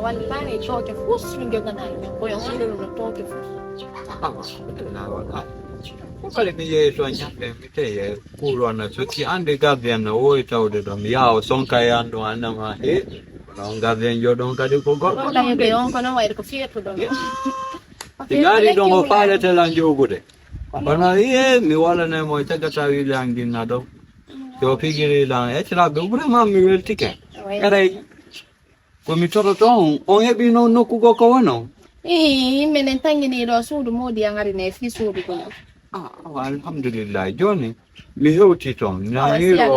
wallahi choke fus ninge kana ko yo sile no toke fus Kale ni ye so nyambe mite ye kulwa na suti ande gavian na o itaude do miao sonka yando anama no gavian yo don kadi ko go la ye yon kono wa ko fieto do tigari don o fare te lanjo gude bana ye mi wala na mo ita gata wi langi na do yo pigiri lang e tra be vraiment mi wel tike kare ko mi toro ton on hebi no no kugo ko wono menen tangini do suudu modi angari ne fi suudu ko alhamdulillah joni mi hewti ton na yiro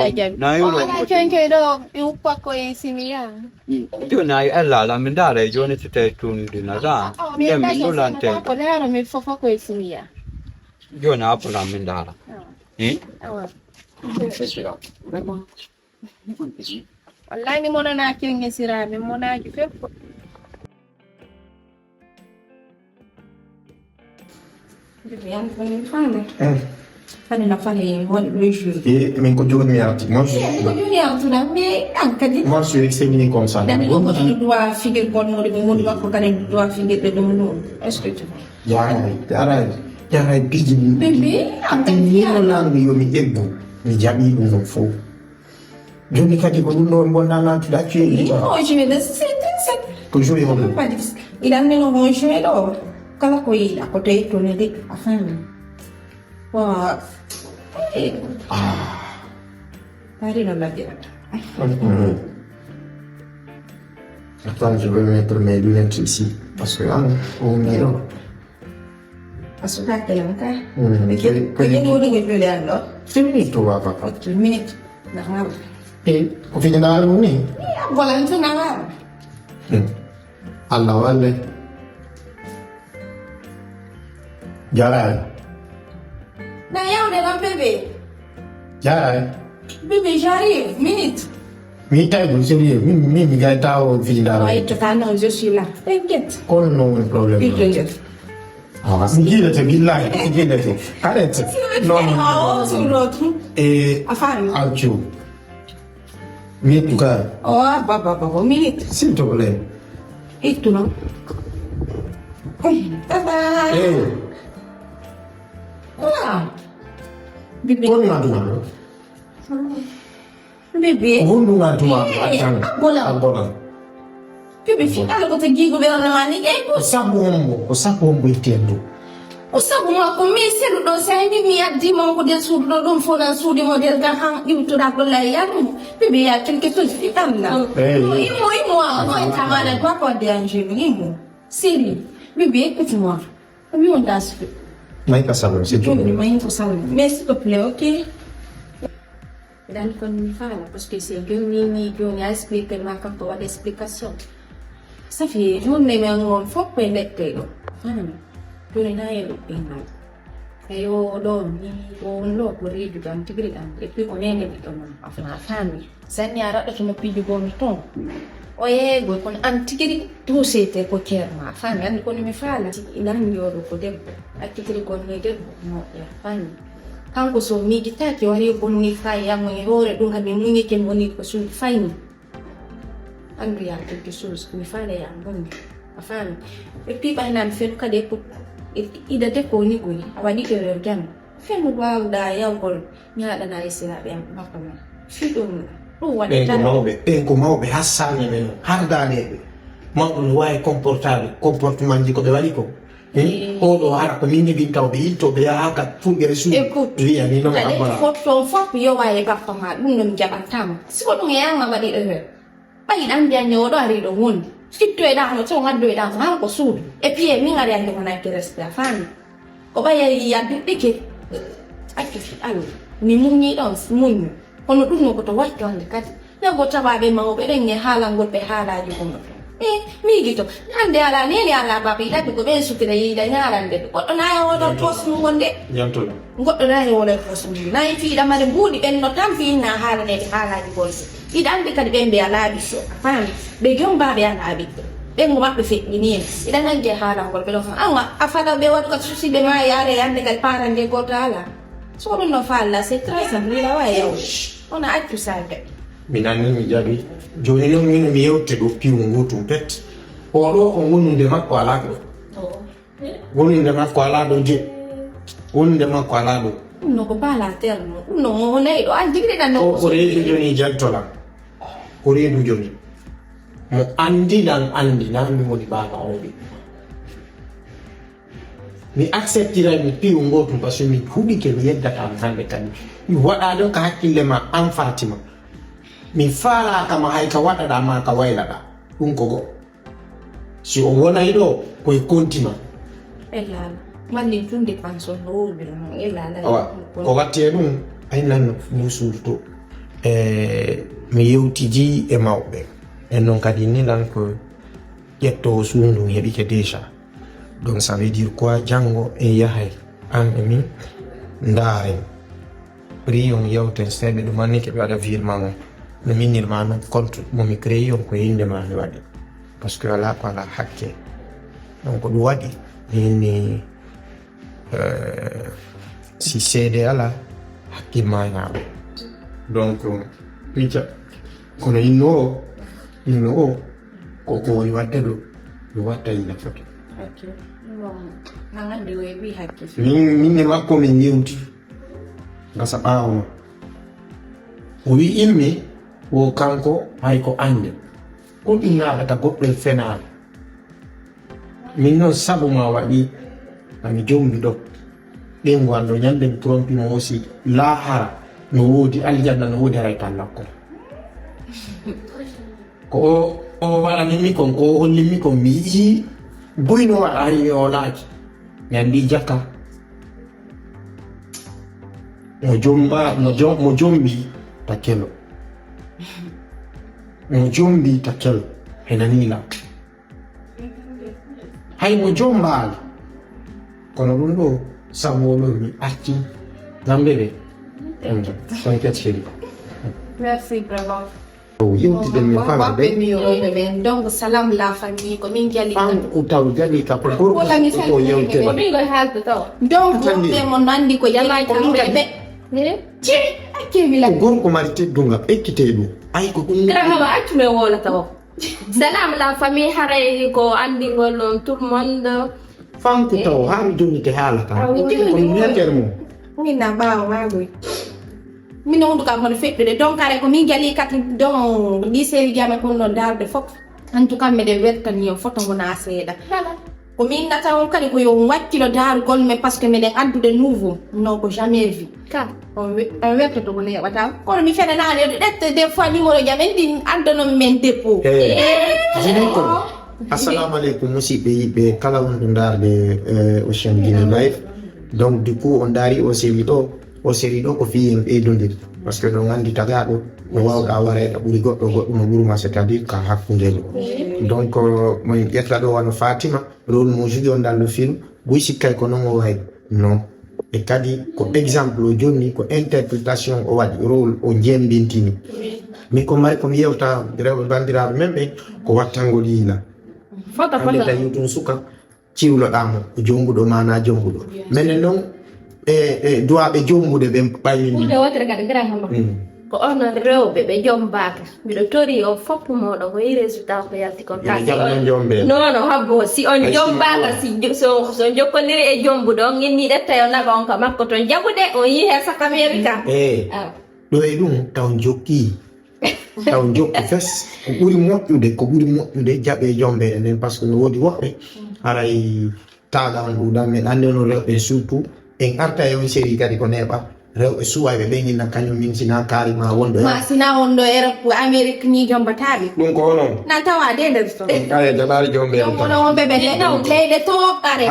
kenke do yupa ko simia joni ay alla min dare joni tete tun dina da mi nolante ko lero mi fofo ko simia joni apola min dara wallahi mi mona na kiringe sira mi mona ki fep Viviane, come fare? Fanno una fare le jeux. Et mais quand tu regardes, moi je. Moi je suis extrêmement comme ça. Tu dois finir bon mot, tu dois programmer, tu dois finir de nom. Est-ce que tu vois? Yara bigi. Bébé, ni na yo mi ebo. Mi jabi no fo. Joni kadi ko no mbona na tu da tu. Oh, je vais laisser Toujours il va. Il a amené le jeu là. Kalau kau ini aku dah itu nanti apa ni? Wah, hari nak lagi. Attends, je vais mettre mes lunettes ici parce que là, on est là. Sudah kelam kan? Kau ni udah gitu dah lo. 3 minutes tu apa? 3 minutes. Nak ngap? Kau fikir nak lalu ni? Boleh tu nak ngap? Allah Allah. Jalan. Nah, yang dalam bebe. Jalan. Bebe j'arrive, minute. Minta ibu sini, mi gak tahu video. Oh, itu kan je suis là. T'inquiète. Oh no problem. T'inquiète. Ah, gila tu gila, gila tu. Arrête. Non. Oh, sur l'autre. Afan. Acu. Minute juga. Oh, baba, minute. S'il te plaît. Itu no. Tada. Wah, bebe. Kau nak dua? Bebe. Kau nak dua? Acang. Bola. Bebe, kalau kau pergi gubernur ni, Osabombo itendo. Osabu aku mesel do saya ni mi adi mau ko del sur do dum fona sudi model ga hang itu da ko la ya bebe ya quelque chose fitanda imo ko tamana kwa ko de anje imo siri bebe écoute-moi mi on das Mai pasado, c'est tout. Mais s'il te plaît, ok? Dan kon mi fala parce que c'est que ni a expliqué ma quand on a explication. Ça fait journée mais on faut pas mettre lo. Tu n'as rien de bien. Ayo do ni on lo ko ri juga tigri an et puis on est ne biton afana fami. Sen ya ra to no pi go mi ton. Oye go kon antigiri tu sete ko kerma fami an ko mi fala ilan yo ko debbo akitiri ko ne debbo no ya fami kanko so mi gitaki wari ko ni fay ya mo hore dum habe mungi ken woni ko su fayni andu ya quelque chose mi fala ya ngon afami e pi ba nan fen ka de ko ida de ko ni goni awani ke re jam fen mo wa da ya ko nya da na isira be makama fi dum Mau be hasane me hardane ma luai comportamento di valiko o do ara ko minni binta o binto be aka fungere su dia ni no abara ko fo yo wa e ba fama dum dum jaban tam si ko dum yang ma badi bai dan dia nyo do ari do won si to da no so ngan do da ma ko su e pie mi ngari ande mana ke resta fan ko ba ya dike aki alu ni munyi do munyi kono dum ko to watto ande kat ya go tababe ma be den hala ngol be hala ju ko mi gitu ande ala ni ala babi da ko be su tire da nyala ande ko to na yo do tos mu wonde yanto goɗɗo nayi wona tos mu nayi fiiɗa mare buuɗi ɓen no tan fiinna hala ne haalaji golse iɗan ɓe kadi ɓen ɓe alaaɓi so fami ɓe jom baɓe alaaɓi ɓen go maɓɓe feƴƴini en iɗan nangue haalangol ɓe ɗo anga a fala ɓe waɗu ka susiɓe ma yaare yande kadi parande goto ala so ɗum no falla c'est très simple ila wa yaw ona accu salde minani mi jaɓi joni non min mi yewte ɗo piwu ngutum pet oɗo ko wonnude makko ala ɗo wonnude makko ala ɗo je wonnude makko ala ɗo no ko pas la terre no nayi ɗo an jigriɗan no ko reedu joni jaltolam ko reedu joni mo andiɗan andi nami woni baba oɓe mi acceptirai mi piwu ngotum par ce que mi huɗike mi yeddata hande kadi mi waɗa ɗon ka hakkille ma an fatima mi faalakama hay ka waɗaɗa ma ka waylaɗa ɗum ko go si o wonay ɗo koye kontima elala malli tun dépense no wowɓe no elala awa ko watti e ɗum aynanno ni suudu to mi yewtiji e mawɓe en noon kadi nilan ko ƴettowo suudu heɓike déjà donc ça veut dire quoi janngo e yahay an e min ndaaren prix on yewten seeɗa ɗum anni keɓe waɗa virement on no minnirma noon compte momi créé on ko yindema mi waɗi par ce que ala ko ala hakke donc ɗum waɗi minni si seede ala hakkilma ñaaɓe donc picca kono inno o koko woni wadde ɗo ɗum watta yimɓe foto nangande we wi hakke min e makko min yewti gasa ɓaawo o wi ilmi o kanko hay ko ande ko ɗum naɗata goɗɗo e fenaɗo min noon sabu ma waɗi ami jombi ɗo ɓengu anɗo ñande mi trompimo aussi lahara no woodi aljanna no woodi haray tallakko ko o waɗanimi kon ko hollimi kon mi yii buyno waɗa hay o laaki mi andi jakka mo jombi takkelo mo jombi takkelo e nanila hay mo jombaali kono ɗum ɗo sabuolo mi arti gambe ɓe on kecceli merci vraiment yewtiɗen min fama ɓe mi yoɓe ɓen donc salam la famille ko min jali an taw jali ka ko gorko yewtere min koye haalde taw donc ɓe mo nandi ko jali ko min ɓe ci akkemi la gorko mari teddunga ekkite ɗum ay ko ɗum grahama accume wola taw salam la famille haray ko andigol ɗon tout le monde fanko taw ha mi jonnite haalata kono wiyatere mum min na ɓaawa magoy min hundu kam hono feɗɗude donc are ko min jali kati donc lycée jame kon ɗon darde fof en tout cas miɗen weltani on photo gona seeɗa ko min nata on kadi ko yo wakkilo darugol mais par ce que miɗen addude nouveau non ko jamais vu ka on wertoto ko neɓata kono mi fenanani ɗette des fois numéro jam en ɗi addanomi men dépôt jini ko assalamu aleykum musidɓe yiɓɓe kala wonɗo darde Ocean Guinée Live donc du coup on daari o série ɗo ko fiyen ɓeydodir par ce que ɗo gandi tagaɗo no wawɗa wareɗa ɓuuri goɗɗo no ɓurma c'est à dire ka hakkundel donc mo ƴetta ɗo wano Fatima rôle mo joué on dans le film ɓuy sikkay ko noon o way non e kadi ko exemple o jonni ko interprétation o waɗi rôle o jembintini min ko mari komi yewta rewɓe bandiraɓe men ɓe ko wattangol yiila ande tawi ɗum suka ciwloɗamo ko jombuɗo mana jombuɗo minen noon e duwaɓe jombude ɓe ɓayini ɓurde wotere kadi grahama ko onon rewɓe ɓe jombaka mbiɗo tori o foppu moɗon ko yi résultat ko yalti kon non habbo si on jombaka so jokkodiri e jombuɗo on inni ɗetta yo naga on ka makko toon jaɓude on yi he sak America ɗo e ɗum taw jokki taw jokku fes ko ɓuri moƴƴude jaɓe jombe enen par ce que no woodi woɓɓe haray taga on ɗuɗan men ande no rewɓe surtout en arta e on série kadi ko neɓa rewɓe suwayɓe ɓe ñinna kañum min sina karima wonɗo ma sina wonɗo Europe Amérique ni jombataɓe ɗum ko onon na tawa de nder to kare jaɓari jombe on ɓeɓe leyɗe toɓɓare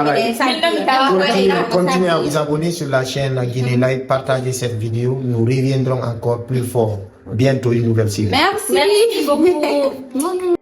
continuez à vous abonner sur la chaîne Guinée Live, partagez cette vidéo, nous reviendrons encore plus fort bientôt une nouvelle série. Merci beaucoup.